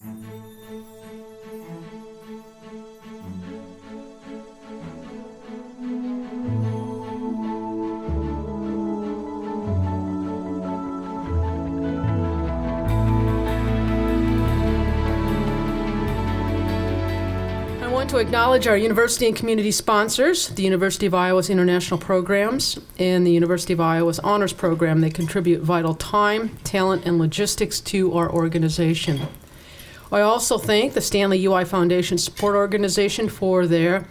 To acknowledge our university and community sponsors, the University of Iowa's International Programs and the University of Iowa's Honors Program. They contribute vital time, talent, and logistics to our organization. I also thank the Stanley UI Foundation Support Organization for their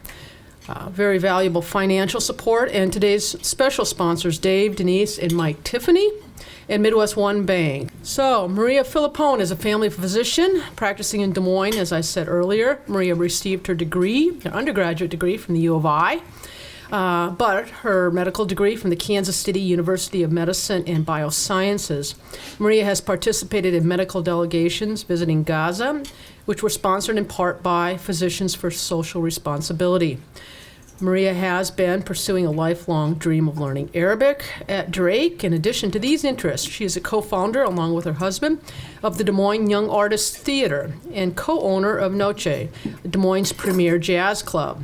very valuable financial support, and today's special sponsors, Dave, Denise, and Mike Tiffany, and Midwest One Bank. So, Maria Filippone is a family physician practicing in Des Moines, as I said earlier. Maria received her degree, her undergraduate degree from the U of I, but her medical degree from the Kansas City University of Medicine and Biosciences. Maria has participated in medical delegations visiting Gaza, which were sponsored in part by Physicians for Social Responsibility. Maria has been pursuing a lifelong dream of learning Arabic at Drake. In addition to these interests, she is a co-founder, along with her husband, of the Des Moines Young Artists Theater and co-owner of Noche, Des Moines' premier jazz club.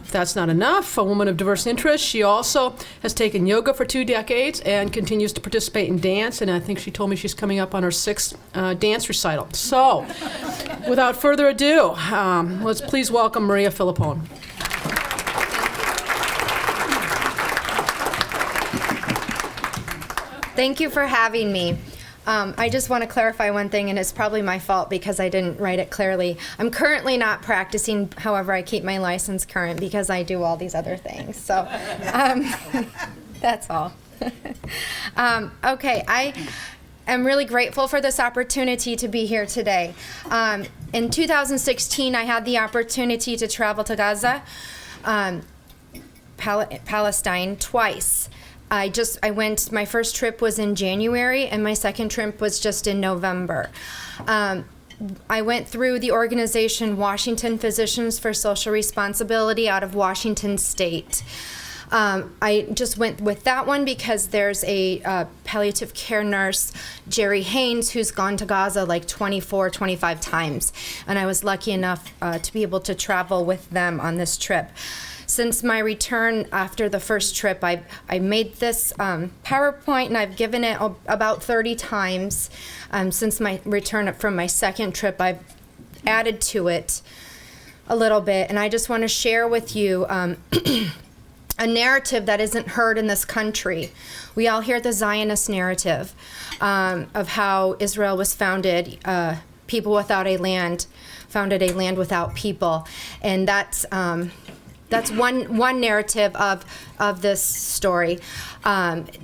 If that's not enough, a woman of diverse interests, she also has taken yoga for 2 decades and continues to participate in dance, and I think she told me she's coming up on her 6th dance recital. So, without further ado, let's please welcome Maria Filippone. Thank you for having me. I just want to clarify one thing, and it's probably my fault because I didn't write it clearly. I'm currently not practicing, however, I keep my license current because I do all these other things. So that's all. Okay, I am really grateful for this opportunity to be here today. In 2016, I had the opportunity to travel to Gaza, Palestine, twice. My first trip was in January, and my second trip was just in November. I went through the organization Washington Physicians for Social Responsibility out of Washington State. I just went with that one because there's a palliative care nurse, Jerry Haynes, who's gone to Gaza like 24, 25 times. And I was lucky enough to be able to travel with them on this trip. Since my return after the first trip, I made this PowerPoint, and I've given it about 30 times. Since my return from my second trip, I've added to it a little bit, and I just want to share with you a narrative that isn't heard in this country. We all hear the Zionist narrative of how Israel was founded, people without a land, founded a land without people, and that's one narrative of this story.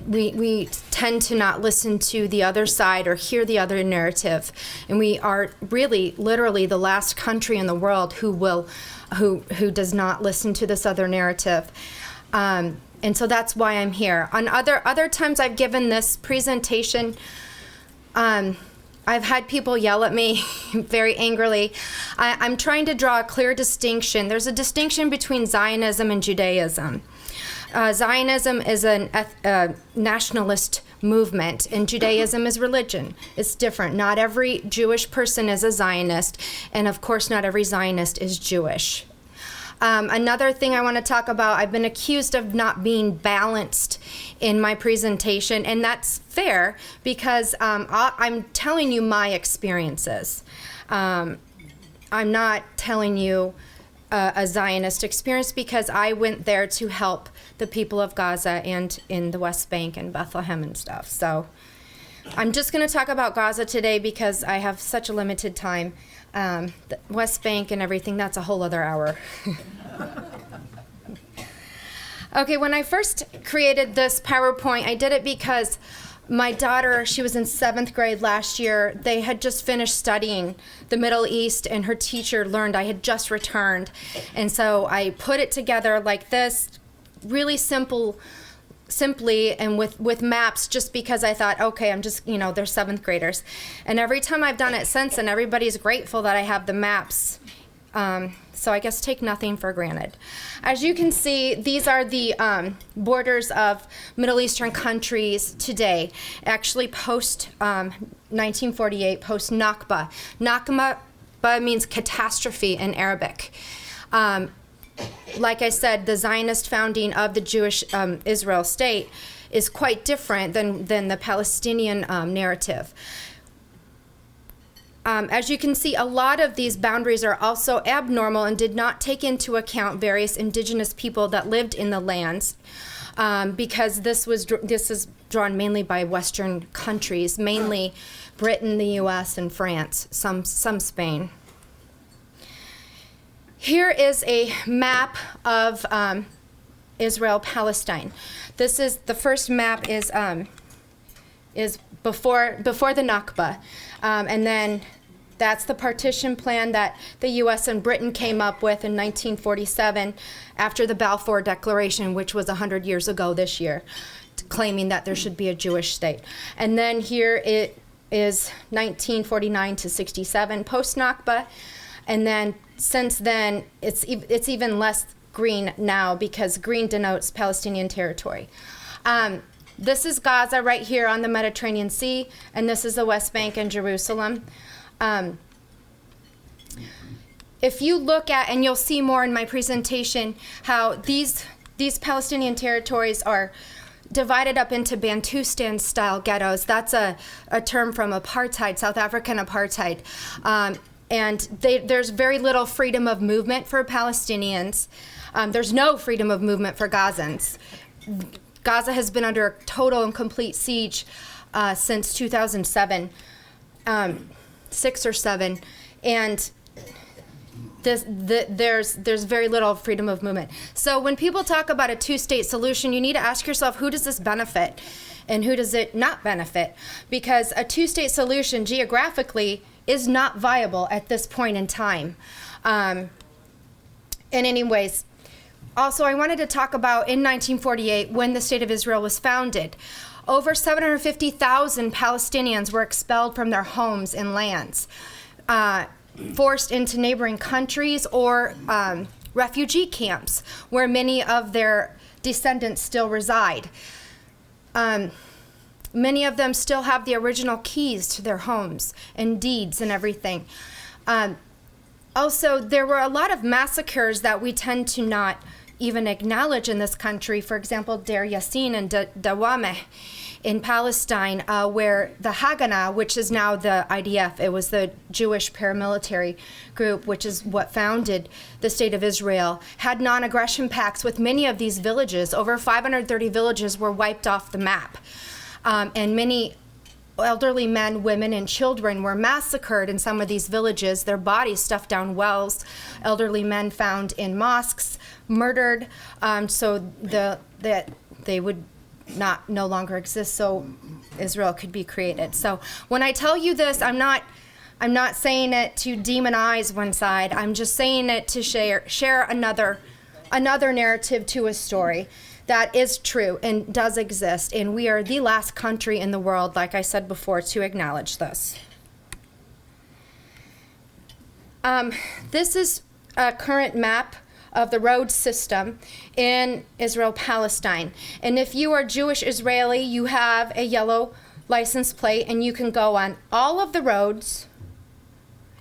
We tend to not listen to the other side or hear the other narrative, and we are really, literally, the last country in the world who does not listen to this other narrative. And so that's why I'm here. On other times I've given this presentation, I've had people yell at me very angrily. I'm trying to draw a clear distinction. There's a distinction between Zionism and Judaism. Zionism is a nationalist movement, and Judaism is religion. It's different. Not every Jewish person is a Zionist, and of course not every Zionist is Jewish. Another thing I want to talk about, I've been accused of not being balanced in my presentation, and that's fair because I'm telling you my experiences. I'm not telling you a Zionist experience because I went there to help the people of Gaza and in the West Bank and Bethlehem and stuff. So I'm just going to talk about Gaza today because I have such a limited time. The West Bank and everything, that's a whole other hour. Okay, when I first created this PowerPoint, I did it because my daughter, she was in 7th grade last year. They had just finished studying the Middle East, and her teacher learned I had just returned. And so I put it together like this, really simply and with maps, just because I thought, okay, I'm just, they're 7th graders. And every time I've done it since then, everybody's grateful that I have the maps So I guess take nothing for granted. As you can see, these are the borders of Middle Eastern countries today, actually post 1948, post Nakba. Nakba means catastrophe in Arabic. Like I said, the Zionist founding of the Jewish Israel state is quite different than the Palestinian narrative. As you can see, a lot of these boundaries are also abnormal and did not take into account various indigenous people that lived in the lands, because this is drawn mainly by Western countries, mainly Britain, the U.S., and France, some Spain. Here is a map of Israel-Palestine. This is the first map is before the Nakba, and then that's the partition plan that the U.S. and Britain came up with in 1947 after the Balfour Declaration, which was 100 years ago this year, claiming that there should be a Jewish state. And then here it is 1949 to 67 post-Nakba, and then since then it's even less green now because green denotes Palestinian Territory. This is Gaza right here on the Mediterranean Sea, and this is the West Bank and Jerusalem. If you look at, and you'll see more in my presentation, how these Palestinian territories are divided up into Bantustan-style ghettos. That's a term from apartheid, South African apartheid. And there's very little freedom of movement for Palestinians. There's no freedom of movement for Gazans. Gaza has been under total and complete siege since 2007, 6 or 7, and there's very little freedom of movement. So when people talk about a two-state solution, you need to ask yourself, who does this benefit and who does it not benefit? Because a two-state solution geographically is not viable at this point in time. In any ways, also, I wanted to talk about in 1948, when the State of Israel was founded, over 750,000 Palestinians were expelled from their homes and lands, forced into neighboring countries or refugee camps where many of their descendants still reside. Many of them still have the original keys to their homes and deeds and everything. Also, there were a lot of massacres that we tend to not even acknowledge in this country. For example, Deir Yassin and Dawameh in Palestine, where the Haganah, which is now the IDF, it was the Jewish paramilitary group, which is what founded the State of Israel, had non-aggression pacts with many of these villages. Over 530 villages were wiped off the map. And many elderly men, women, and children were massacred in some of these villages, their bodies stuffed down wells, elderly men found in mosques, murdered, so that they would no longer exist, so Israel could be created. So when I tell you this, I'm not saying it to demonize one side. I'm just saying it to share another narrative to a story that is true and does exist, and we are the last country in the world, like I said before, to acknowledge this. This is a current map of the road system in Israel-Palestine. And if you are Jewish Israeli, you have a yellow license plate, and you can go on all of the roads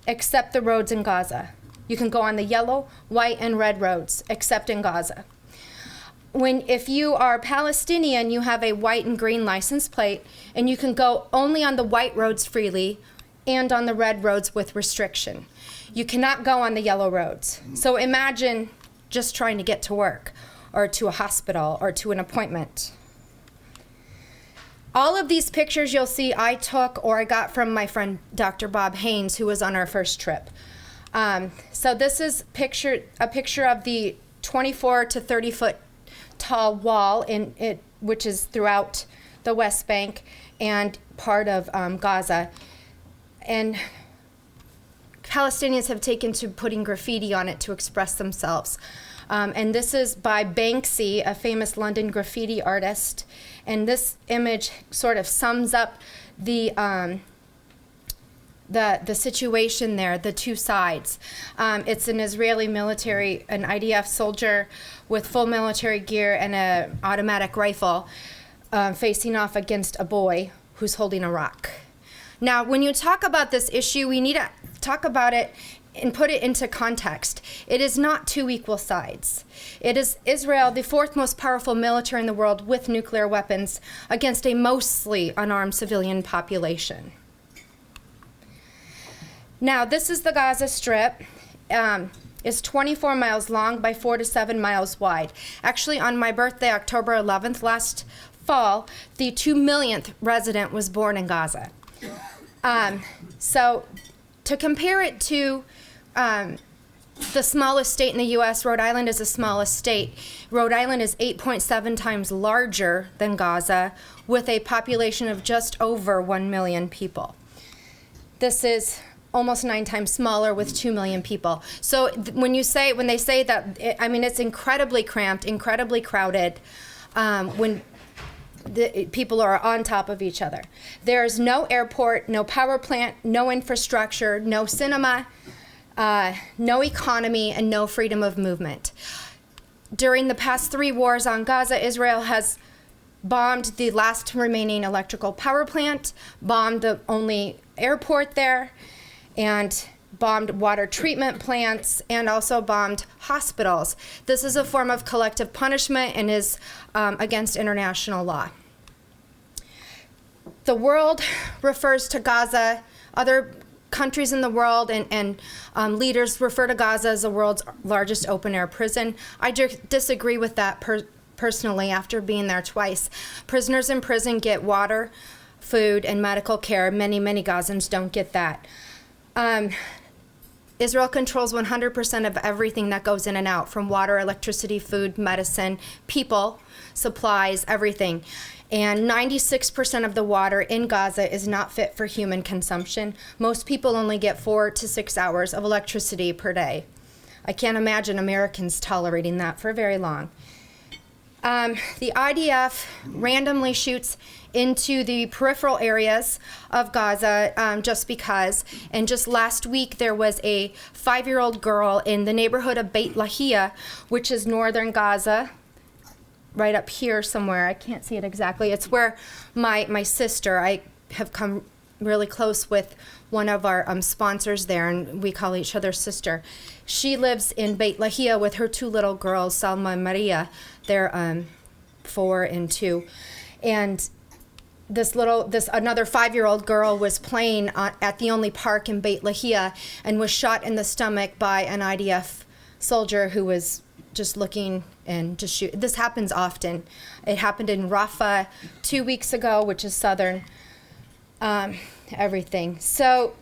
except the roads in Gaza. You can go on the yellow, white, and red roads, except in Gaza. If you are Palestinian, you have a white and green license plate, and you can go only on the white roads freely and on the red roads with restriction. You cannot go on the yellow roads. So imagine just trying to get to work or to a hospital or to an appointment. All of these pictures you'll see I took or I got from my friend Dr. Bob Haynes, who was on our first trip. So this is a picture of the 24 to 30 foot tall wall which is throughout the West Bank and part of Gaza. And Palestinians have taken to putting graffiti on it to express themselves. And this is by Banksy, a famous London graffiti artist. And this image sort of sums up the the situation there, the two sides. It's an Israeli military, an IDF soldier with full military gear and an automatic rifle facing off against a boy who's holding a rock. Now, when you talk about this issue, we need to talk about it and put it into context. It is not two equal sides. It is Israel, the fourth most powerful military in the world with nuclear weapons, against a mostly unarmed civilian population. Now, this is the Gaza Strip. It's 24 miles long by 4 to 7 miles wide. Actually, on my birthday, October 11th, last fall, the 2 millionth resident was born in Gaza. So to compare it to the smallest state in the U.S., Rhode Island is the smallest state. Rhode Island is 8.7 times larger than Gaza, with a population of just over 1 million people. This is almost 9 times smaller with 2 million people. So when they say that, it's incredibly cramped, incredibly crowded when the people are on top of each other. There's no airport, no power plant, no infrastructure, no cinema, no economy, and no freedom of movement. During the past 3 wars on Gaza, Israel has bombed the last remaining electrical power plant, bombed the only airport there, and bombed water treatment plants, and also bombed hospitals. This is a form of collective punishment and is against international law. The world refers to Gaza, other countries in the world and leaders refer to Gaza as the world's largest open-air prison. I disagree with that personally after being there twice. Prisoners in prison get water, food, and medical care. Many, many Gazans don't get that. Israel controls 100% of everything that goes in and out, from water, electricity, food, medicine, people, supplies, everything. And 96% of the water in Gaza is not fit for human consumption. Most people only get 4 to 6 hours of electricity per day. I can't imagine Americans tolerating that for very long. The IDF randomly shoots into the peripheral areas of Gaza just because. And just last week, there was a 5-year-old girl in the neighborhood of Beit Lahia, which is northern Gaza, right up here somewhere. I can't see it exactly. It's where my sister, I have come really close with one of our sponsors there, and we call each other sister. She lives in Beit Lahia with her 2 little girls, Salma and Maria. They're 4 and 2. And this another 5-year-old girl was playing at the only park in Beit Lahia and was shot in the stomach by an IDF soldier who was just looking and to shoot. This happens often. It happened in Rafah 2 weeks ago, which is southern. Everything. So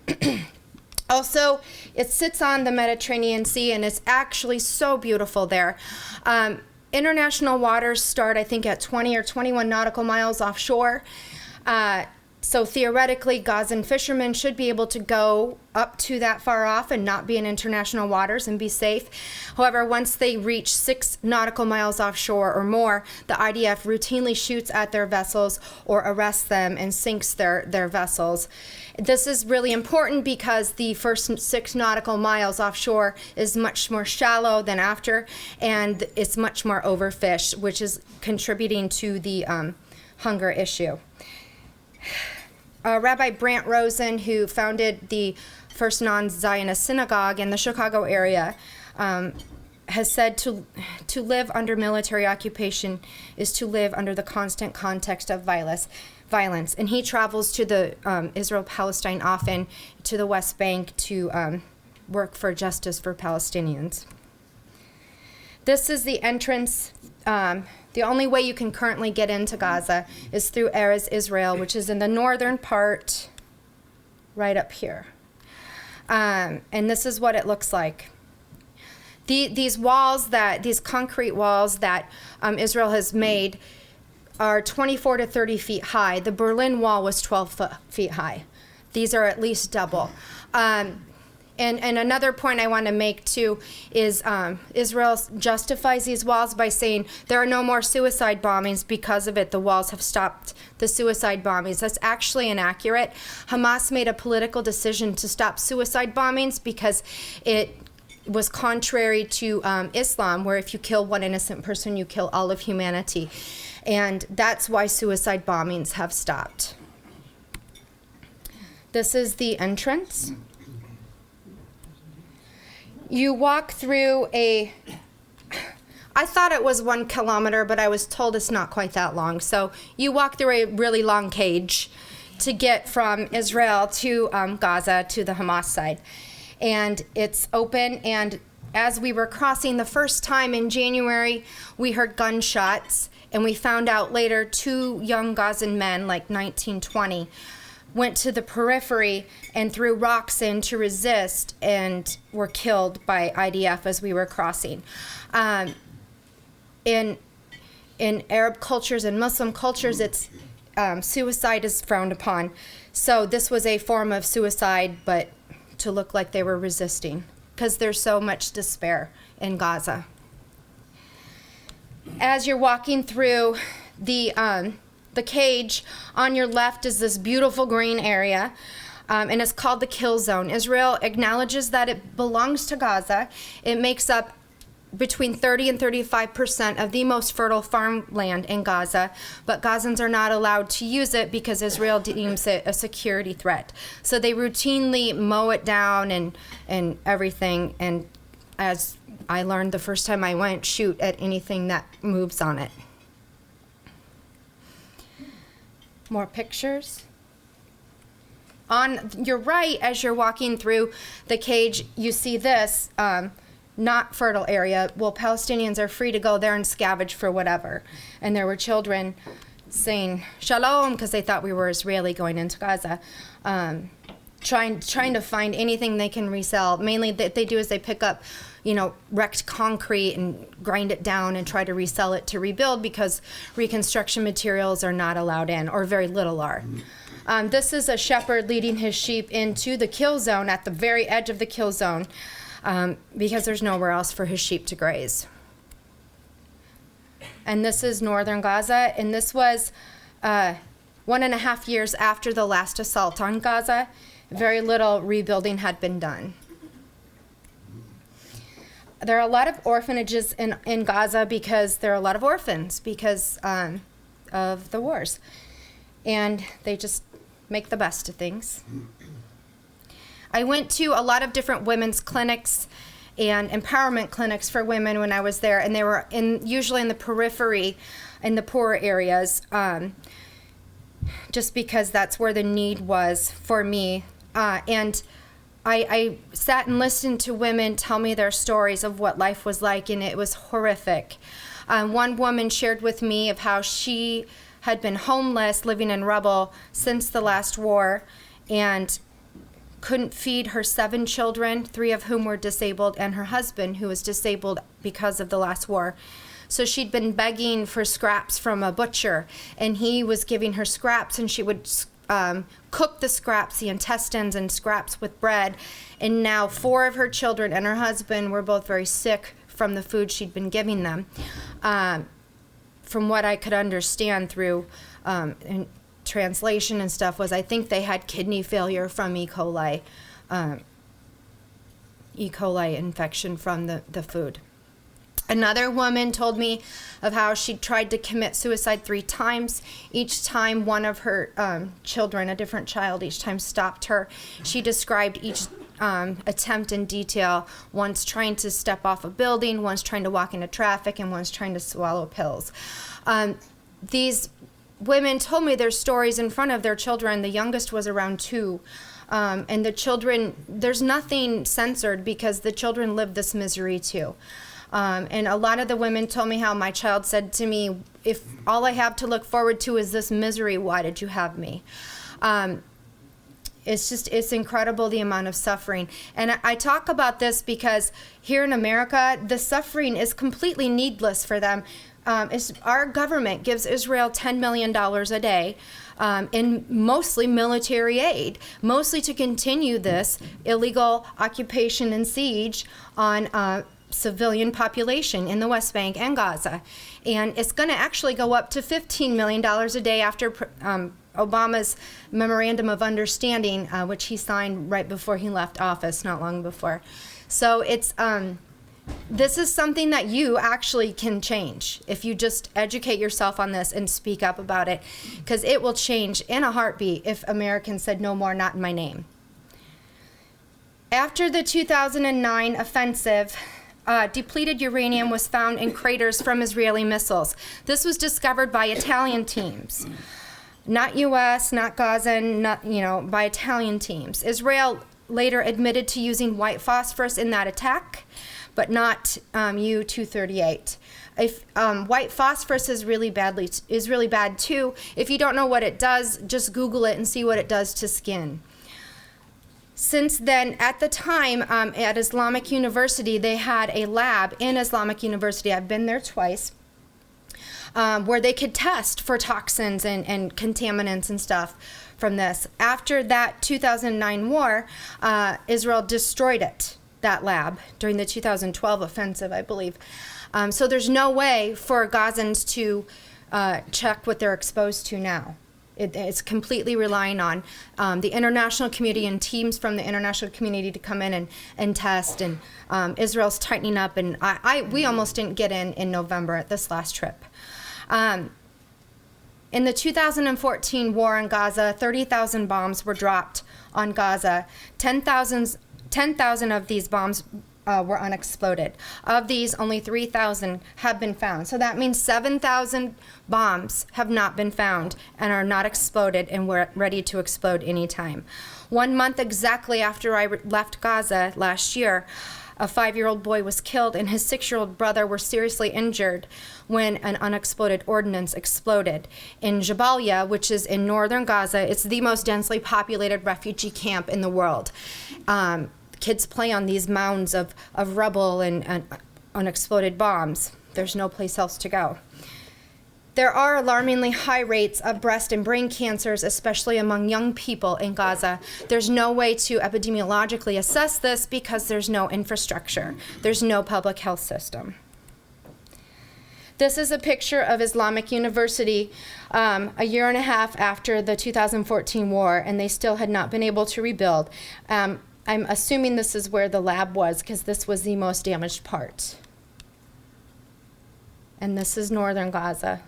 also, it sits on the Mediterranean Sea, and it's actually so beautiful there. International waters start, I think, at 20 or 21 nautical miles offshore. So theoretically, Gazan fishermen should be able to go up to that far off and not be in international waters and be safe. However, once they reach 6 nautical miles offshore or more, the IDF routinely shoots at their vessels or arrests them and sinks their vessels. This is really important because the first 6 nautical miles offshore is much more shallow than after, and it's much more overfished, which is contributing to the hunger issue. Rabbi Brant Rosen, who founded the first non-Zionist synagogue in the Chicago area, has said to live under military occupation is to live under the constant context of violence. And he travels to the Israel-Palestine often, to the West Bank, to work for justice for Palestinians. This is the entrance. The only way you can currently get into Gaza is through Arid, Israel, which is in the northern part, right up here. And this is what it looks like. These concrete walls that Israel has made are 24 to 30 feet high. The Berlin Wall was 12 feet high. These are at least double. And another point I want to make too is Israel justifies these walls by saying there are no more suicide bombings because of it. The walls have stopped the suicide bombings. That's actually inaccurate. Hamas made a political decision to stop suicide bombings because it was contrary to Islam, where if you kill one innocent person, you kill all of humanity. And that's why suicide bombings have stopped. This is the entrance. You walk through I thought it was 1 kilometer, but I was told it's not quite that long. So you walk through a really long cage to get from Israel to Gaza to the Hamas side. And it's open, and as we were crossing the first time in January, we heard gunshots, and we found out later 2 young Gazan men, like 19, 20, went to the periphery and threw rocks in to resist and were killed by IDF as we were crossing. In Arab cultures and Muslim cultures, it's suicide is frowned upon. So this was a form of suicide, but to look like they were resisting, because there's so much despair in Gaza. As you're walking through the cage, on your left is this beautiful green area, and it's called the kill zone. Israel acknowledges that it belongs to Gaza. It makes up between 30 and 35% of the most fertile farmland in Gaza, but Gazans are not allowed to use it because Israel deems it a security threat. So they routinely mow it down and everything, and as I learned the first time I went, shoot at anything that moves on it. More pictures. On your right, as you're walking through the cage, you see this not fertile area. Well, Palestinians are free to go there and scavenge for whatever. And there were children saying shalom because they thought we were Israeli going into Gaza, trying to find anything they can resell. Mainly what they do is they pick up, wrecked concrete and grind it down and try to resell it to rebuild, because reconstruction materials are not allowed in, or very little are. This is a shepherd leading his sheep into the kill zone, at the very edge of the kill zone, because there's nowhere else for his sheep to graze. And this is northern Gaza, and this was 1.5 years after the last assault on Gaza. Very little rebuilding had been done. There are a lot of orphanages in Gaza because there are a lot of orphans because of the wars. And they just make the best of things. I went to a lot of different women's clinics and empowerment clinics for women when I was there, and they were usually in the periphery, in the poorer areas, just because that's where the need was for me. And I sat and listened to women tell me their stories of what life was like, and it was horrific. One woman shared with me of how she had been homeless, living in rubble since the last war, and couldn't feed her 7 children, 3 of whom were disabled, and her husband, who was disabled because of the last war. So she'd been begging for scraps from a butcher, and he was giving her scraps, and she would cook the scraps, the intestines and scraps, with bread. And now 4 of her children and her husband were both very sick from the food she'd been giving them. From what I could understand through translation and stuff, was I think they had kidney failure from E. coli infection from the food. Another woman told me of how she tried to commit suicide 3 times. Each time one of her children, a different child, each time stopped her. She described each attempt in detail, once trying to step off a building, once trying to walk into traffic, and once trying to swallow pills. These women told me their stories in front of their children. The youngest was around 2. And the children, there's nothing censored because the children live this misery too. And a lot of the women told me how my child said to me, if all I have to look forward to is this misery, why did you have me? It's incredible the amount of suffering. And I talk about this because here in America, the suffering is completely needless for them. our government gives Israel $10 million a day in mostly military aid, mostly to continue this illegal occupation and siege on civilian population in the West Bank and Gaza. And it's going to actually go up to $15 million a day after Obama's Memorandum of Understanding, which he signed right before he left office, not long before. So it's this is something that you actually can change if you just educate yourself on this and speak up about it, because it will change in a heartbeat if Americans said no more, not in my name. After the 2009 offensive, depleted uranium was found in craters from Israeli missiles. This was discovered by Italian teams, not U.S., not Gaza, not, by Italian teams. Israel later admitted to using white phosphorus in that attack, but not U-238. White phosphorus is really bad too. If you don't know what it does, just Google it and see what it does to skin. Since then, at the time, at Islamic University, they had a lab in Islamic University, I've been there twice, where they could test for toxins and contaminants and stuff from this. After that 2009 war, Israel destroyed that lab during the 2012 offensive, I believe. So there's no way for Gazans to check what they're exposed to now. It's completely relying on the international community and teams from the international community to come in and test. And Israel's tightening up. And we almost didn't get in November at this last trip. In the 2014 war in Gaza, 30,000 bombs were dropped on Gaza. 10,000 of these bombs were unexploded. Of these, only 3,000 have been found. So that means 7,000 bombs have not been found and are not exploded and were ready to explode anytime. 1 month exactly after I left Gaza last year, a 5-year-old boy was killed and his 6-year-old brother were seriously injured when an unexploded ordnance exploded in Jabalia, which is in northern Gaza. It's the most densely populated refugee camp in the world. Kids play on these mounds of rubble and unexploded bombs. There's no place else to go. There are alarmingly high rates of breast and brain cancers, especially among young people in Gaza. There's no way to epidemiologically assess this because there's no infrastructure. There's no public health system. This is a picture of Islamic University a year and a half after the 2014 war, and they still had not been able to rebuild. I'm assuming this is where the lab was because this was the most damaged part. And this is northern Gaza.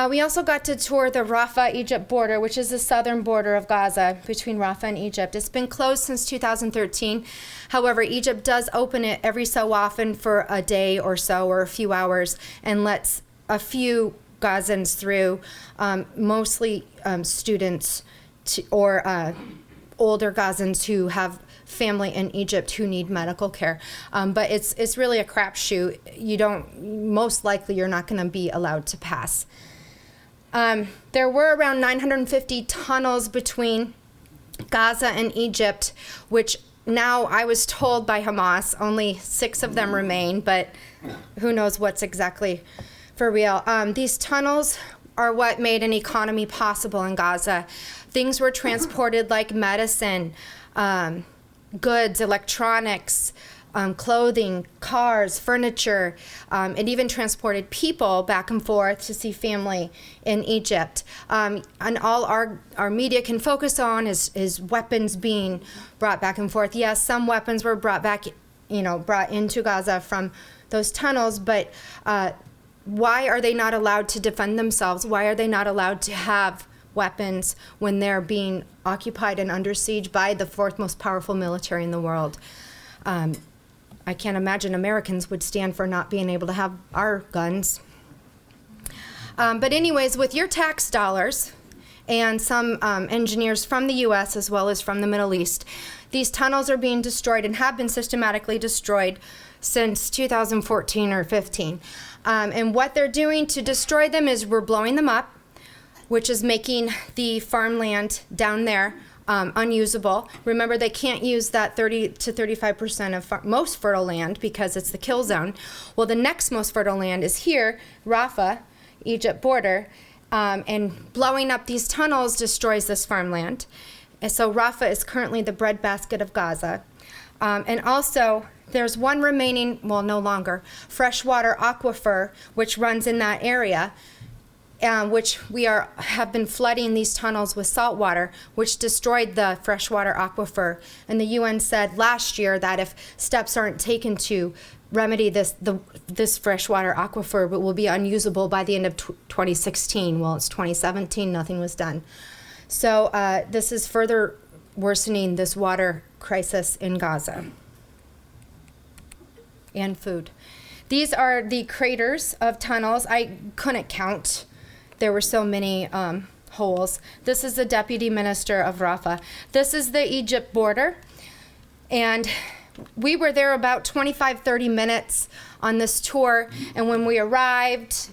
We also got to tour the Rafah-Egypt border, which is the southern border of Gaza between Rafah and Egypt. It's been closed since 2013. However, Egypt does open it every so often for a day or so or a few hours and lets a few Gazans through, mostly students or older Gazans who have family in Egypt who need medical care. But it's really a crapshoot. Most likely you're not going to be allowed to pass. There were around 950 tunnels between Gaza and Egypt, which now I was told by Hamas only 6 of them remain, but who knows what's exactly for real. These tunnels are what made an economy possible in Gaza. Things were transported like medicine, goods, electronics, clothing, cars, furniture. It even transported people back and forth to see family in Egypt. And all our media can focus on is weapons being brought back and forth. Yes, some weapons were brought into Gaza from those tunnels, but why are they not allowed to defend themselves? Why are they not allowed to have weapons when they're being occupied and under siege by the 4th most powerful military in the world? I can't imagine Americans would stand for not being able to have our guns. But anyways, with your tax dollars and some engineers from the U.S. as well as from the Middle East, these tunnels are being destroyed and have been systematically destroyed since 2014 or 15. And what they're doing to destroy them is we're blowing them up, which is making the farmland down there unusable. Remember, they can't use that 30 to 35% of most fertile land because it's the kill zone. Well, the next most fertile land is here, Rafah, Egypt border, and blowing up these tunnels destroys this farmland. And so Rafah is currently the breadbasket of Gaza. And also, there's one remaining, well, no longer, freshwater aquifer, which runs in that area, which have been flooding these tunnels with salt water, which destroyed the freshwater aquifer. And the UN said last year that if steps aren't taken to remedy this freshwater aquifer, but will be unusable by the end of 2016. Well, it's 2017, nothing was done. So this is further worsening this water crisis in Gaza. And food. These are the craters of tunnels. I couldn't count. There were so many holes. This is the deputy minister of Rafah. This is the Egypt border. And we were there about 25-30 minutes on this tour. And when we arrived,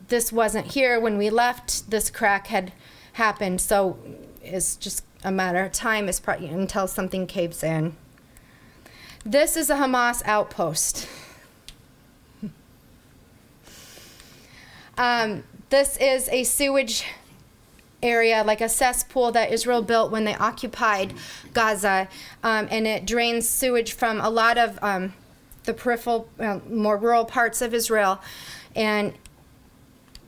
this wasn't here. When we left, this crack had happened. So it's just a matter of time. It's probably until something caves in. This is a Hamas outpost. This is a sewage area, like a cesspool that Israel built when they occupied Gaza, and it drains sewage from a lot of the peripheral, more rural parts of Israel, and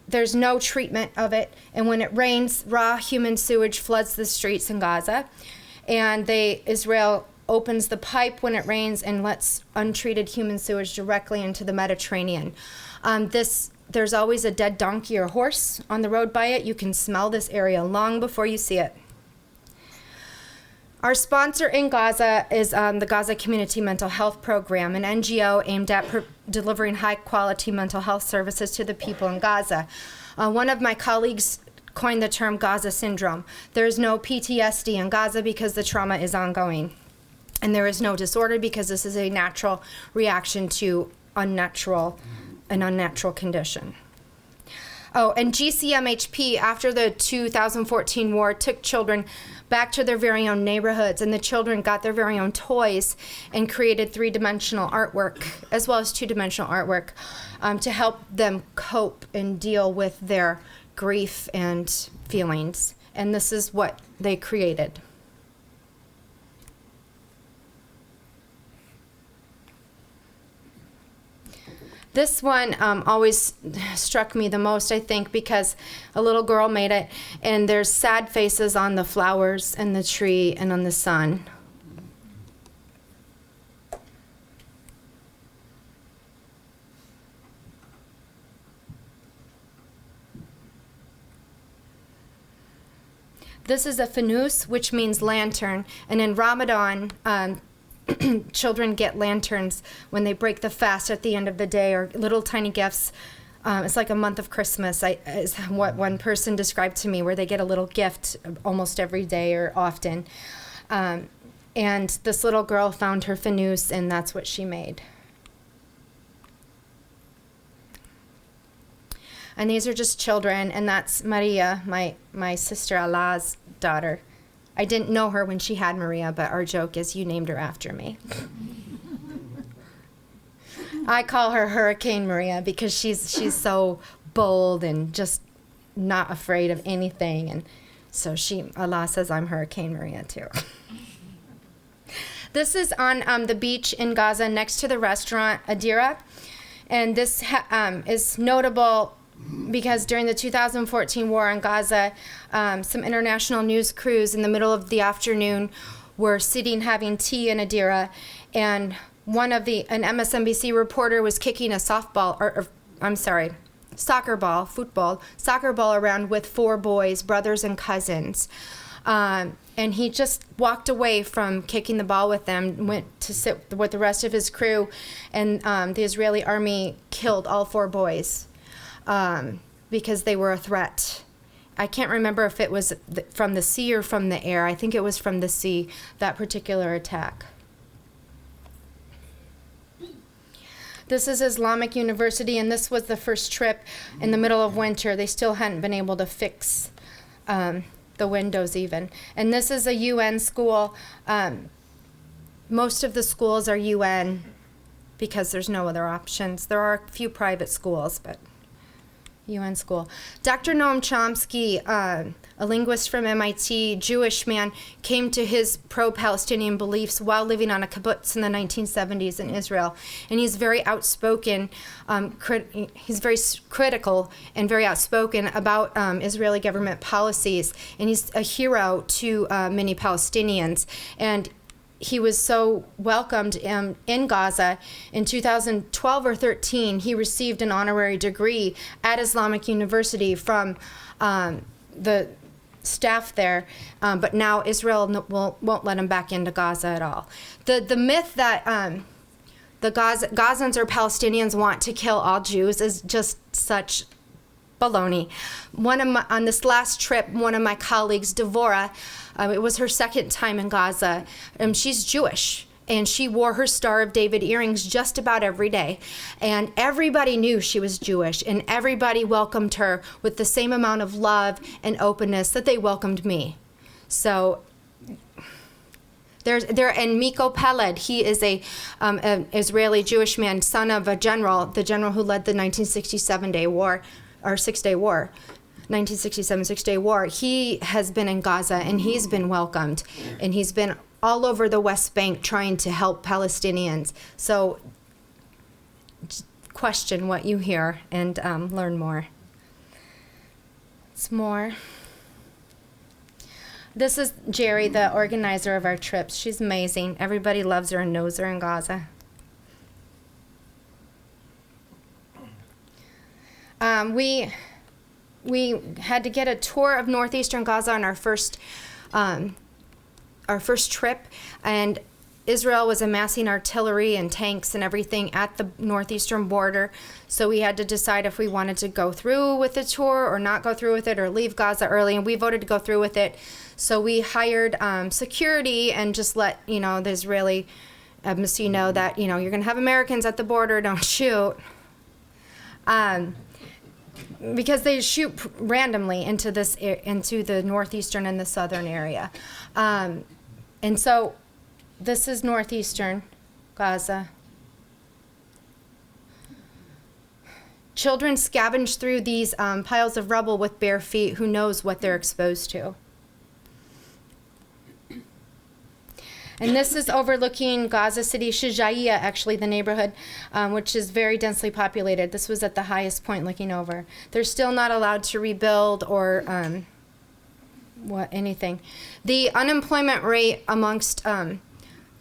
there's no treatment of it. And when it rains, raw human sewage floods the streets in Gaza, and Israel opens the pipe when it rains and lets untreated human sewage directly into the Mediterranean. There's always a dead donkey or horse on the road by it. You can smell this area long before you see it. Our sponsor in Gaza is the Gaza Community Mental Health Program, an NGO aimed at delivering high-quality mental health services to the people in Gaza. One of my colleagues coined the term Gaza syndrome. There's no PTSD in Gaza because the trauma is ongoing. And there is no disorder because this is a natural reaction to an unnatural condition. Oh, and GCMHP, after the 2014 war, took children back to their very own neighborhoods, and the children got their very own toys and created three-dimensional artwork, as well as two-dimensional artwork, to help them cope and deal with their grief and feelings. And this is what they created. This one always struck me the most, I think, because a little girl made it, and there's sad faces on the flowers and the tree and on the sun. This is a fanus, which means lantern, and in Ramadan, children get lanterns when they break the fast at the end of the day, or little tiny gifts. It's like a month of Christmas, is what one person described to me, where they get a little gift almost every day or often. And this little girl found her fanus, and that's what she made. And these are just children, and that's Maria, my sister Allah's daughter. I didn't know her when she had Maria, but our joke is you named her after me. I call her Hurricane Maria because she's so bold and just not afraid of anything, and so Allah says I'm Hurricane Maria too. This is on the beach in Gaza next to the restaurant Adira, and this is notable because during the 2014 war in Gaza, some international news crews in the middle of the afternoon were sitting having tea in Adira, and an MSNBC reporter was kicking a soccer ball around with 4 boys, brothers and cousins. And he just walked away from kicking the ball with them, went to sit with the rest of his crew, and the Israeli army killed all 4 boys. Because they were a threat. I can't remember if it was from the sea or from the air. I think it was from the sea, that particular attack. This is Islamic University, and this was the first trip in the middle of winter. They still hadn't been able to fix the windows even. And this is a UN school. Most of the schools are UN because there's no other options. There are a few private schools, but UN school. Dr. Noam Chomsky, a linguist from MIT, Jewish man, came to his pro-Palestinian beliefs while living on a kibbutz in the 1970s in Israel. And he's very outspoken, he's very critical and very outspoken about Israeli government policies. And he's a hero to many Palestinians. And he was so welcomed in Gaza. In 2012 or 13, he received an honorary degree at Islamic University from the staff there, but now Israel won't let him back into Gaza at all. The myth that the Gazans or Palestinians want to kill all Jews is just such baloney. On this last trip, one of my colleagues, Devorah, it was her second time in Gaza. She's Jewish, and she wore her Star of David earrings just about every day. And everybody knew she was Jewish, and everybody welcomed her with the same amount of love and openness that they welcomed me. So and Miko Peled, he is an Israeli Jewish man, son of the general who led the 1967 war, or 6-Day War. 1967 Six-Day War. He has been in Gaza, and he's been welcomed, and he's been all over the West Bank trying to help Palestinians. So question what you hear and learn more. It's more. This is Jerry, the organizer of our trips. She's amazing. Everybody loves her and knows her in Gaza. We had to get a tour of northeastern Gaza on our first trip, and Israel was amassing artillery and tanks and everything at the northeastern border. So we had to decide if we wanted to go through with the tour or not go through with it or leave Gaza early, and we voted to go through with it. So we hired security and just let the Israeli embassy know that you're going to have Americans at the border, don't shoot. Because they shoot randomly into the northeastern and the southern area. And so this is northeastern Gaza. Children scavenge through these piles of rubble with bare feet. Who knows what they're exposed to? And this is overlooking Gaza City, Shijaiya, actually, the neighborhood, which is very densely populated. This was at the highest point looking over. They're still not allowed to rebuild or anything. The unemployment rate amongst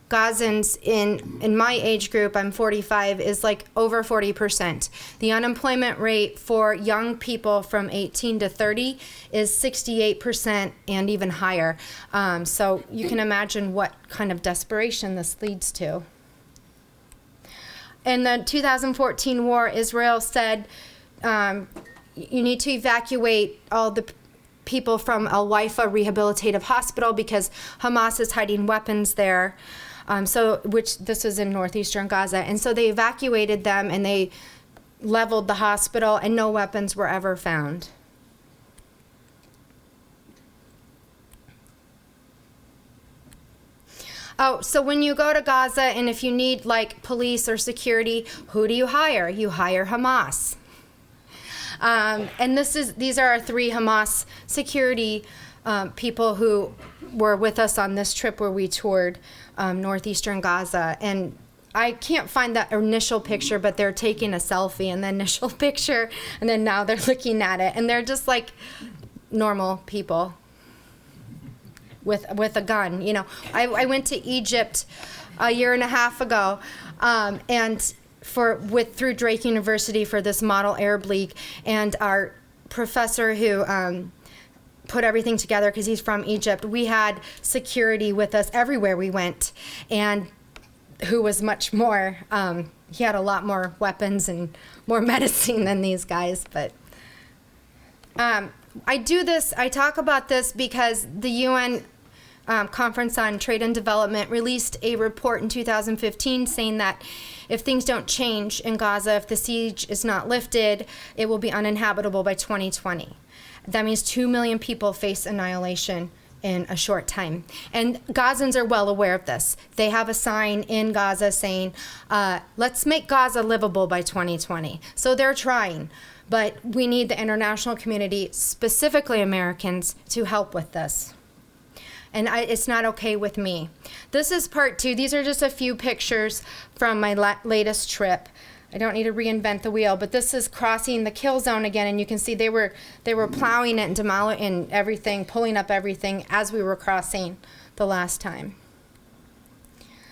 Gazans in my age group, I'm 45, is like over 40%. The unemployment rate for young people from 18 to 30 is 68% and even higher. So you can imagine what kind of desperation this leads to. In the 2014 war, Israel said you need to evacuate all the people from Al Waifa Rehabilitative Hospital because Hamas is hiding weapons there. Which this was in northeastern Gaza. And so they evacuated them and they leveled the hospital and no weapons were ever found. Oh, so when you go to Gaza and if you need like police or security, who do you hire? You hire Hamas. And these are our 3 Hamas security people who were with us on this trip where we toured northeastern Gaza. And I can't find that initial picture, but they're taking a selfie in the initial picture, and then now they're looking at it, and they're just like normal people with a gun. I went to Egypt a year and a half ago, and through Drake University for this model Arab League, and our professor who put everything together because he's from Egypt. We had security with us everywhere we went, and who was much more, he had a lot more weapons and more medicine than these guys. But I talk about this because the UN Conference on Trade and Development released a report in 2015 saying that if things don't change in Gaza, if the siege is not lifted, it will be uninhabitable by 2020. That means 2 million people face annihilation in a short time. And Gazans are well aware of this. They have a sign in Gaza saying, let's make Gaza livable by 2020. So they're trying. But we need the international community, specifically Americans, to help with this. And it's not okay with me. This is part 2. These are just a few pictures from my latest trip. I don't need to reinvent the wheel, but this is crossing the kill zone again, and you can see they were plowing it and demolishing everything, pulling up everything as we were crossing the last time.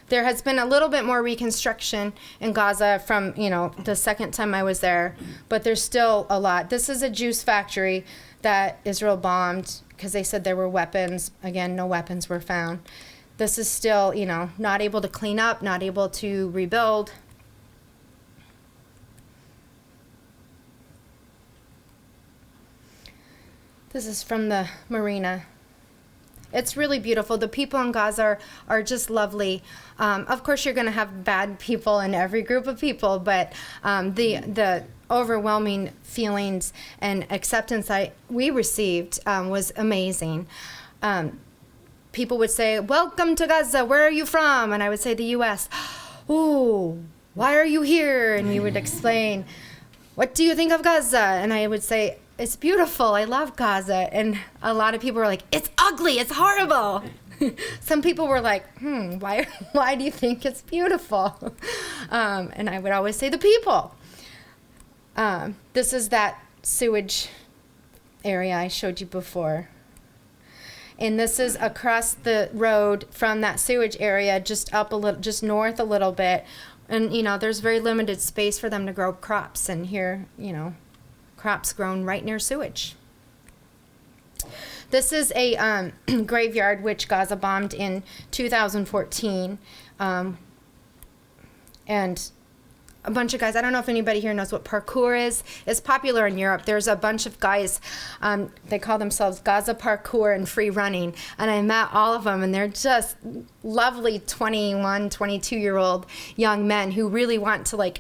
There has been a little bit more reconstruction in Gaza from, the second time I was there, but there's still a lot. This is a juice factory that Israel bombed because they said there were weapons. Again, no weapons were found. This is still, not able to clean up, not able to rebuild. This is from the marina. It's really beautiful. The people in Gaza are just lovely. Of course, you're going to have bad people in every group of people, but the overwhelming feelings and acceptance we received was amazing. People would say, "Welcome to Gaza. Where are you from?" And I would say, "The U.S." "Ooh, why are you here?" And we would explain, "What do you think of Gaza?" And I would say, "It's beautiful. I love Gaza." And a lot of people were like, "It's ugly. It's horrible." Some people were like, why do you think it's beautiful? And I would always say, the people. This is that sewage area I showed you before. And this is across the road from that sewage area, just up a little, just north a little bit. And, there's very limited space for them to grow crops. And here, crops grown right near sewage. This is a graveyard which Gaza bombed in 2014. And a bunch of guys, I don't know if anybody here knows what parkour is. It's popular in Europe. There's a bunch of guys, they call themselves Gaza Parkour and Free Running. And I met all of them, and they're just lovely 21, 22-year-old young men who really want to,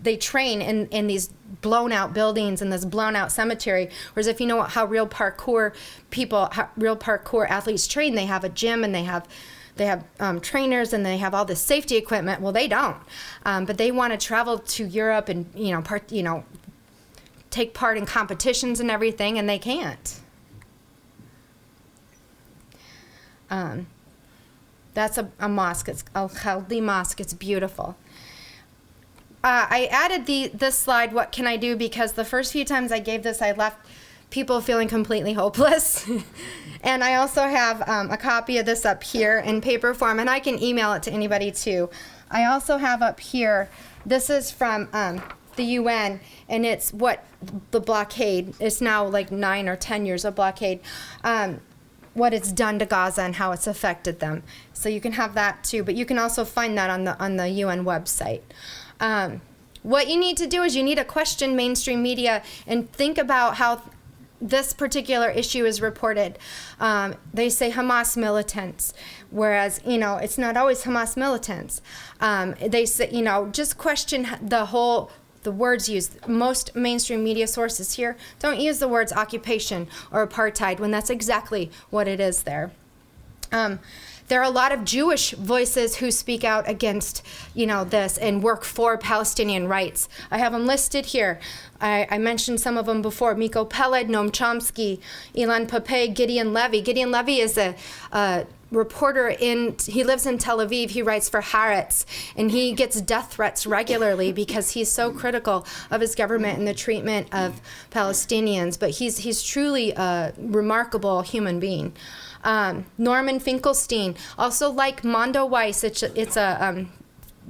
they train in these blown out buildings in this blown out cemetery. Whereas if you know how real parkour athletes train, they have a gym and they have trainers and they have all this safety equipment. Well, they don't, but they want to travel to Europe and take part in competitions and everything, and they can't. That's a mosque. It's Al-Khaldi Mosque. It's beautiful. I added this slide, what can I do, because the first few times I gave this, I left people feeling completely hopeless. And I also have a copy of this up here in paper form, and I can email it to anybody too. I also have up here, this is from the UN, and it's what the blockade, it's now like 9 or 10 years of blockade, what it's done to Gaza and how it's affected them. So you can have that too, but you can also find that on the UN website. What you need to do is you need to question mainstream media and think about how this particular issue is reported. They say Hamas militants, whereas, it's not always Hamas militants. They say, just question the words used. Most mainstream media sources here don't use the words occupation or apartheid when that's exactly what it is there. There are a lot of Jewish voices who speak out against, this and work for Palestinian rights. I have them listed here. I mentioned some of them before. Miko Peled, Noam Chomsky, Ilan Pappé, Gideon Levy. Gideon Levy is a reporter he lives in Tel Aviv. He writes for Haaretz, and he gets death threats regularly because he's so critical of his government and the treatment of Palestinians. But he's truly a remarkable human being. Norman Finkelstein, also like Mondo Weiss, it's a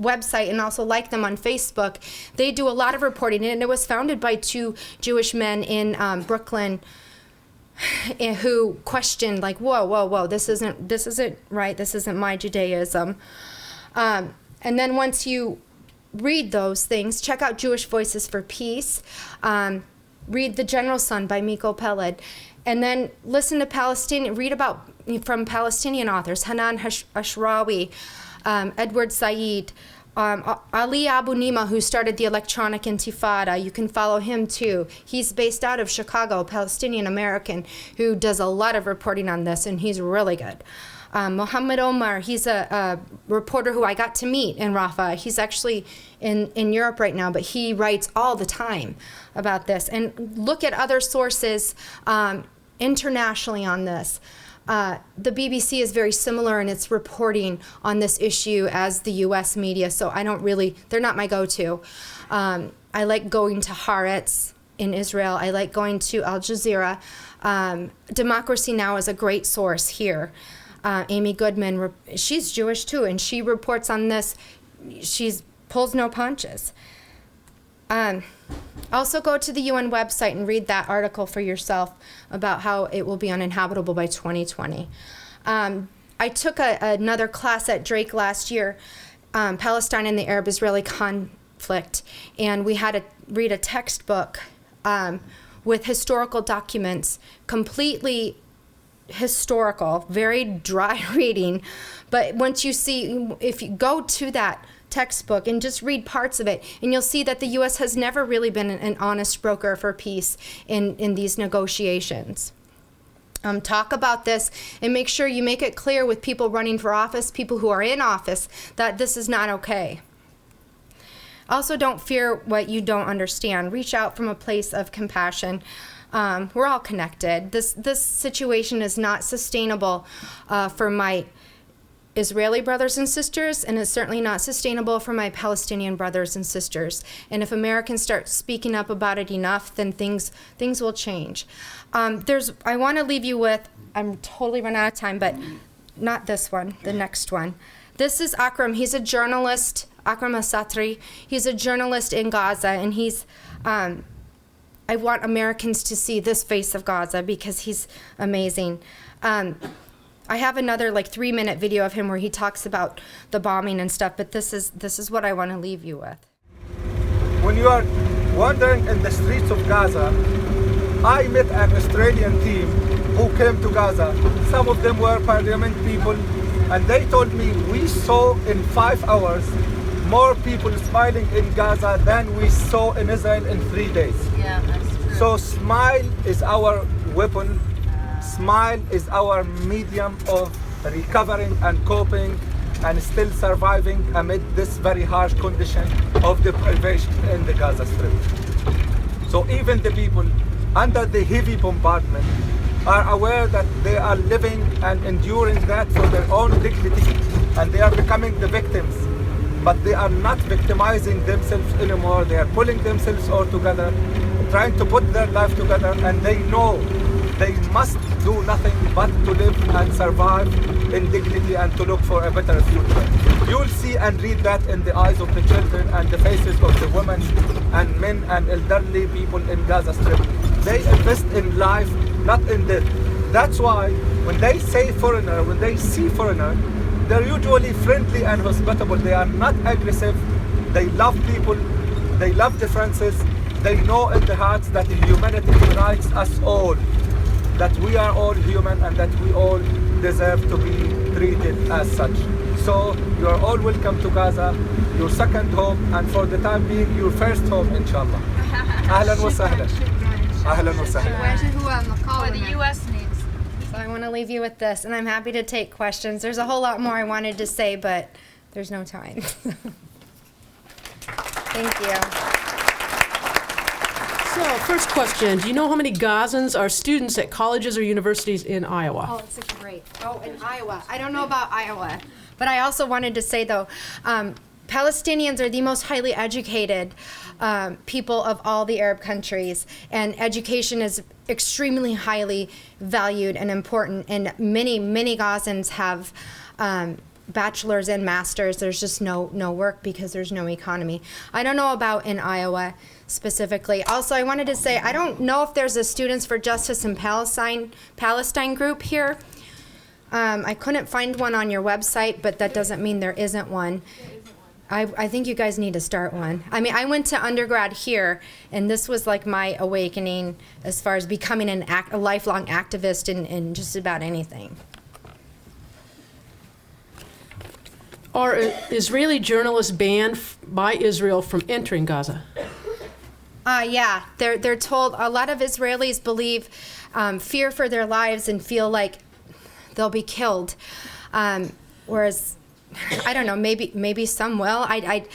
website, and also like them on Facebook. They do a lot of reporting, and it was founded by 2 Jewish men in Brooklyn who questioned, whoa, this isn't right, this isn't my Judaism. And then once you read those things, check out Jewish Voices for Peace, read The General Son by Miko Peled, and then listen to read from Palestinian authors, Hanan Ashrawi, Edward Said, Ali Abu Nima, who started the Electronic Intifada, you can follow him too. He's based out of Chicago, Palestinian American, who does a lot of reporting on this, and he's really good. Mohammed Omar, he's a reporter who I got to meet in Rafah. He's actually in Europe right now, but he writes all the time about this. And look at other sources internationally on this. The BBC is very similar in its reporting on this issue as the US media, so they're not my go-to. I like going to Haaretz in Israel. I like going to Al Jazeera. Democracy Now! Is a great source here. Amy Goodman, she's Jewish too, and she reports on this. She pulls no punches. Also go to the UN website and read that article for yourself about how it will be uninhabitable by 2020. I took another class at Drake last year, Palestine and the Arab-Israeli conflict, and we had to read a textbook with historical documents, completely historical, very dry reading. But once you see, if you go to that textbook and just read parts of it, and you'll see that the U.S. has never really been an honest broker for peace in these negotiations. Talk about this and make sure you make it clear with people running for office, people who are in office, that this is not okay. Also, don't fear what you don't understand. Reach out from a place of compassion. We're all connected. This situation is not sustainable for my Israeli brothers and sisters, and it's certainly not sustainable for my Palestinian brothers and sisters. And if Americans start speaking up about it enough, then things will change. I want to leave you with, I'm totally run out of time, but not this one, the next one. This is Akram. He's a journalist, Akram Asatri. He's a journalist in Gaza, and he's, I want Americans to see this face of Gaza because he's amazing. I have another 3-minute video of him where he talks about the bombing and stuff, but this is what I want to leave you with. When you are wandering in the streets of Gaza, I met an Australian team who came to Gaza. Some of them were parliament people, and they told me we saw in 5 hours more people smiling in Gaza than we saw in Israel in 3 days. Yeah, that's true. So smile is our weapon. Smile is our medium of recovering and coping and still surviving amid this very harsh condition of deprivation in the Gaza Strip. So even the people under the heavy bombardment are aware that they are living and enduring that for their own dignity, and they are becoming the victims. But they are not victimizing themselves anymore. They are pulling themselves all together, trying to put their life together, and they know they must do nothing but to live and survive in dignity and to look for a better future. You'll see and read that in the eyes of the children and the faces of the women and men and elderly people in Gaza Strip. They invest in life, not in death. That's why when they say foreigner, when they see foreigner, they're usually friendly and hospitable. They are not aggressive. They love people. They love differences. They know in their hearts that humanity unites us all, that we are all human and that we all deserve to be treated as such. So you are all welcome to Gaza, your second home, and for the time being, your first home, inshallah. Ahlan wa sahlan. Ahlan wa sahlan. What the U.S. needs. So I want to leave you with this, and I'm happy to take questions. There's a whole lot more I wanted to say, but there's no time. Thank you. So, first question. Do you know how many Gazans are students at colleges or universities in Iowa? Oh, it's such a great. Oh, in Iowa. I don't know about Iowa. But I also wanted to say, though, Palestinians are the most highly educated people of all the Arab countries. And education is extremely highly valued and important. And many, many Gazans have bachelor's and master's. There's just no work because there's no economy. I don't know about in Iowa specifically. Also, I wanted to say, I don't know if there's a Students for Justice in Palestine group here. I couldn't find one on your website, but that doesn't mean there isn't one. I think you guys need to start one. I mean, I went to undergrad here, and this was like my awakening as far as becoming a lifelong activist in just about anything. Are Israeli journalists banned by Israel from entering Gaza? Yeah, they're told. A lot of Israelis believe fear for their lives and feel like they'll be killed. Whereas, I don't know, maybe some will. I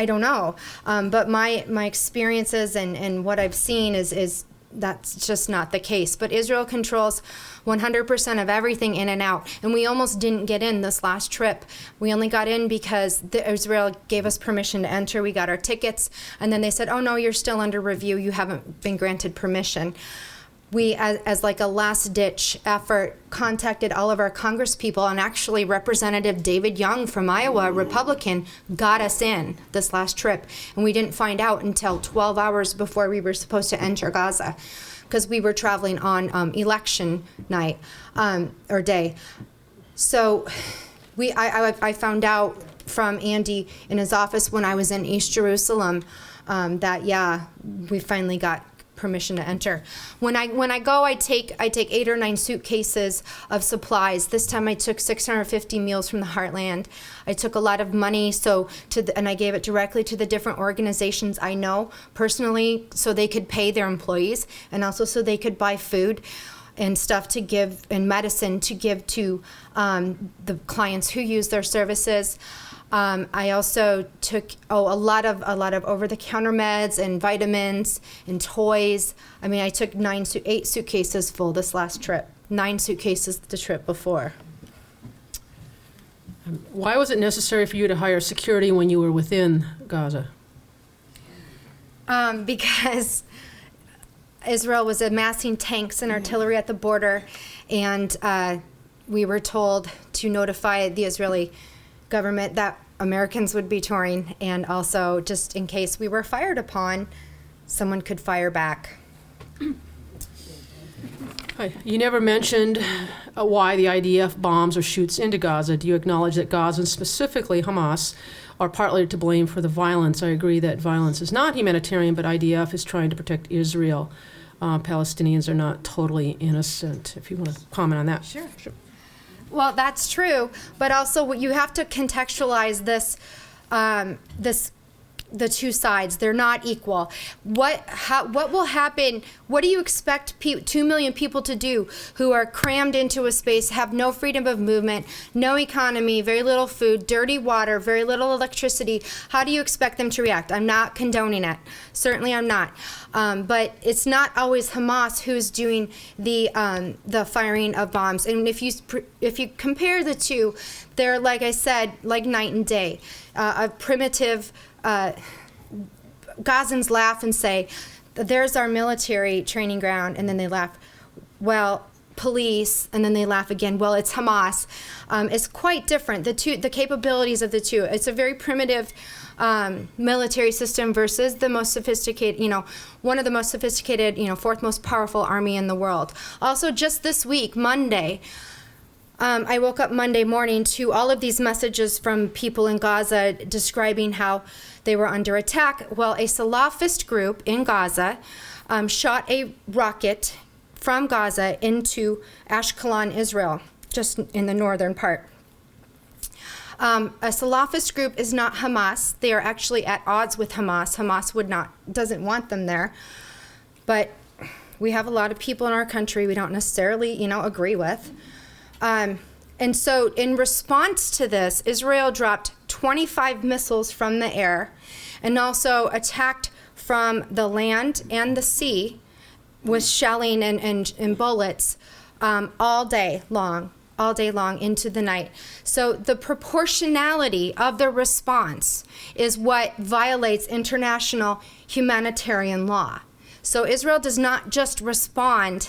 don't know. But my experiences and what I've seen is that's just not the case. But Israel controls 100% of everything in and out. And we almost didn't get in this last trip. We only got in because Israel gave us permission to enter. We got our tickets. And then they said, oh, no, you're still under review. You haven't been granted permission. We, as like a last-ditch effort, contacted all of our congresspeople, and actually Representative David Young from Iowa, Republican, got us in this last trip. And we didn't find out until 12 hours before we were supposed to enter Gaza, because we were traveling on election night or day. So I found out from Andy in his office when I was in East Jerusalem that, yeah, we finally got permission to enter. When I go, I take 8 or 9 suitcases of supplies. This time I took 650 meals from the Heartland. I took a lot of money, and I gave it directly to the different organizations I know personally, so they could pay their employees, and also so they could buy food and stuff to give, and medicine to give to the clients who use their services. I also took a lot of over-the-counter meds and vitamins and toys. I mean, I took 8 suitcases full this last trip. 9 suitcases the trip before. Why was it necessary for you to hire security when you were within Gaza? Because Israel was amassing tanks and artillery at the border, and we were told to notify the Israeli government that Americans would be touring, and also just in case we were fired upon, someone could fire back. You never mentioned why the IDF bombs or shoots into Gaza. Do you acknowledge that Gazans, specifically Hamas, are partly to blame for the violence? I agree that violence is not humanitarian, but IDF is trying to protect Israel. Palestinians are not totally innocent. If you want to comment on that. Sure. Well, that's true, but also you have to contextualize this, the two sides. They're not equal. What will happen? What do you expect 2 million people to do who are crammed into a space, have no freedom of movement, no economy, very little food, dirty water, very little electricity? How do you expect them to react? I'm not condoning it. Certainly I'm not. But it's not always Hamas who's doing the firing of bombs. And if you compare the two, they're, like I said, like night and day. A primitive Gazans laugh and say, there's our military training ground, and then they laugh, well, police, and then they laugh again, well, it's Hamas. It's quite different. The capabilities of the two. It's a very primitive military system versus the most sophisticated, one of the most sophisticated, 4th most powerful army in the world. Also, just this week, Monday, I woke up Monday morning to all of these messages from people in Gaza describing how they were under attack. Well, a Salafist group in Gaza shot a rocket from Gaza into Ashkelon, Israel, just in the northern part. A Salafist group is not Hamas. They are actually at odds with Hamas. Hamas doesn't want them there. But we have a lot of people in our country we don't necessarily, agree with. And so in response to this, Israel dropped 25 missiles from the air and also attacked from the land and the sea with shelling and bullets all day long into the night. So the proportionality of the response is what violates international humanitarian law. So Israel does not just respond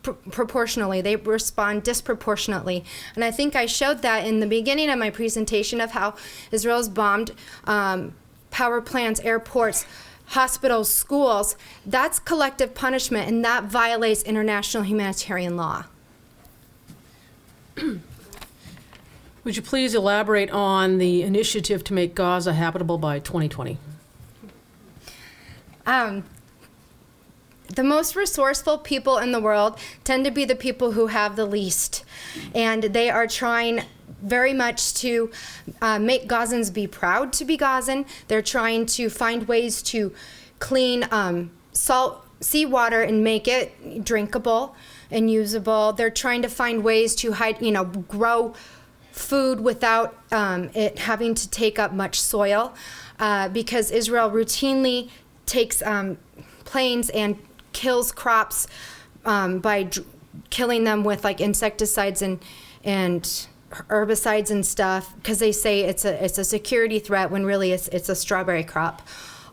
proportionally, they respond disproportionately. And I think I showed that in the beginning of my presentation of how Israel's bombed power plants, airports, hospitals, schools. That's collective punishment, and that violates international humanitarian law. Would you please elaborate on the initiative to make Gaza habitable by 2020? the most resourceful people in the world tend to be the people who have the least. And they are trying very much to make Gazans be proud to be Gazan. They're trying to find ways to clean seawater and make it drinkable and usable. They're trying to find ways to grow food without it having to take up much soil, because Israel routinely takes planes and kills crops by killing them with like insecticides and herbicides and stuff, because they say it's a security threat when really it's a strawberry crop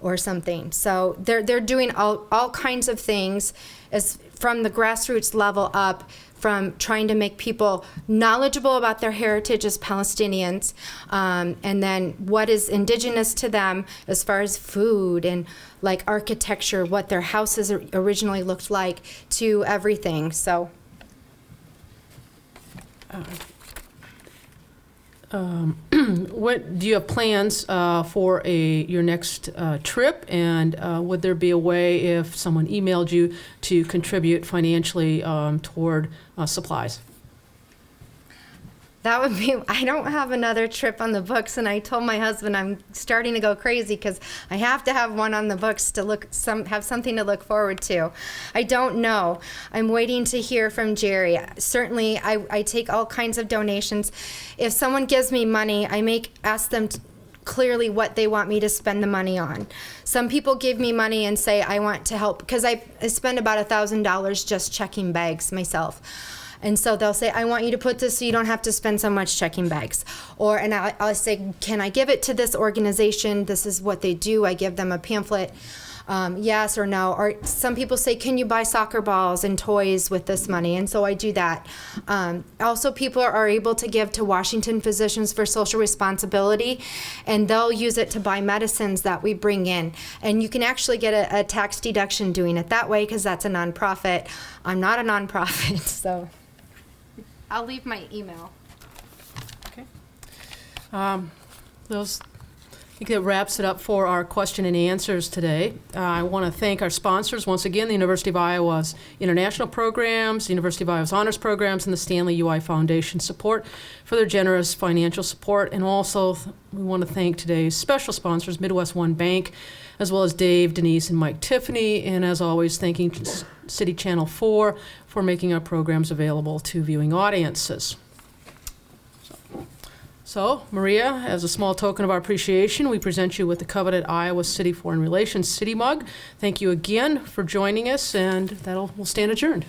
or something. So they're doing all kinds of things as from the grassroots level up, from trying to make people knowledgeable about their heritage as Palestinians, and then what is indigenous to them as far as food and like architecture, what their houses originally looked like, to everything. So what do you have plans for your next trip? And would there be a way, if someone emailed you, to contribute financially toward supplies? that would be, I don't have another trip on the books, and I told my husband I'm starting to go crazy because I have to have one on the books to have something to look forward to. I don't know. I'm waiting to hear from Jerry. Certainly, I take all kinds of donations. If someone gives me money, I ask them clearly what they want me to spend the money on. Some people give me money and say, I want to help, because I spend about $1,000 just checking bags myself. And so they'll say, I want you to put this so you don't have to spend so much checking bags. And I'll say, can I give it to this organization? This is what they do. I give them a pamphlet, yes or no. Or some people say, can you buy soccer balls and toys with this money? And so I do that. Also, people are able to give to Washington Physicians for Social Responsibility, and they'll use it to buy medicines that we bring in. And you can actually get a tax deduction doing it that way, because that's a nonprofit. I'm not a nonprofit, so I'll leave my email. Okay. I think that wraps it up for our question and answers today. I want to thank our sponsors once again, the University of Iowa's international programs, the University of Iowa's honors programs, and the Stanley UI Foundation support for their generous financial support. And also, we want to thank today's special sponsors, Midwest One Bank, as well as Dave, Denise, and Mike Tiffany. And as always, thanking City Channel 4 for making our programs available to viewing audiences. So, Maria, as a small token of our appreciation, we present you with the coveted Iowa City Foreign Relations City Mug. Thank you again for joining us, and we'll stand adjourned.